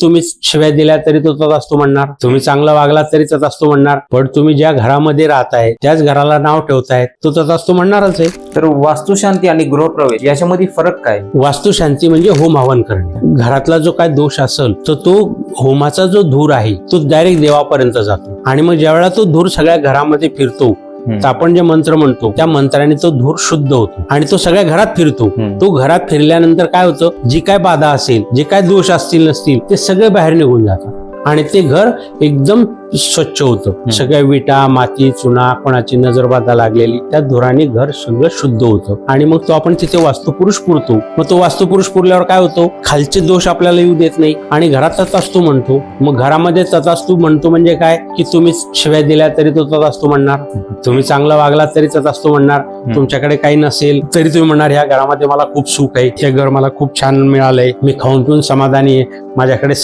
तुम्ही शिव्या दिल्या तरी तो तथास्तु म्हणणार, तुम्ही चांगला वागला तरी तथास्तु म्हणणार, पण तुम्ही ज्या घरामध्ये राहताय त्याच घराला नाव ठेवताय तो तथास्तु म्हणणारच आहे. तर वास्तुशांती आणि गृहप्रवेश याच्यामध्ये फरक काय? वास्तुशांती म्हणजे होम हवन करणे. घरातला जो काय दोष असेल तर तो होमाचा जो धूर आहे तो डायरेक्ट देवापर्यंत जातो आणि मग ज्यावेळेला तो धूर सगळ्या घरामध्ये फिरतो तर आपण जे मंत्र म्हणतो त्या मंत्राने तो धूर शुद्ध होतो आणि तो सगळ्या घरात फिरतो. तो घरात फिरल्यानंतर काय होतं, जी काय बाधा असेल, जे काय दोष असतील नसतील ते सगळे बाहेर निघून जातात आणि ते घर एकदम स्वच्छ होतं. सगळ्या विटा, माती, चुना, कोणाची नजरबाधा लागलेली त्या धुराने घर सगळं शुद्ध होतं आणि मग तो आपण तिथे वास्तुपुरुष पुरतो. मग तो वास्तुपुरुष पुरल्यावर काय होतो, खालचे दोष आपल्याला येऊ देत नाही आणि घरात तथास्तु म्हणतो. मग घरामध्ये तथास्तु म्हणतो म्हणजे काय, की तुम्ही शिव्या दिल्या तरी तो तथास्तु म्हणणार, तुम्ही चांगला वागला तरी तथास्तु म्हणणार, तुमच्याकडे काही नसेल तरी तुम्ही म्हणणार ह्या घरामध्ये मला खूप सुख आहे, हे घर मला खूप छान मिळालंय, मी खाऊन पिऊन समाधानी आहे, माझ्याकडे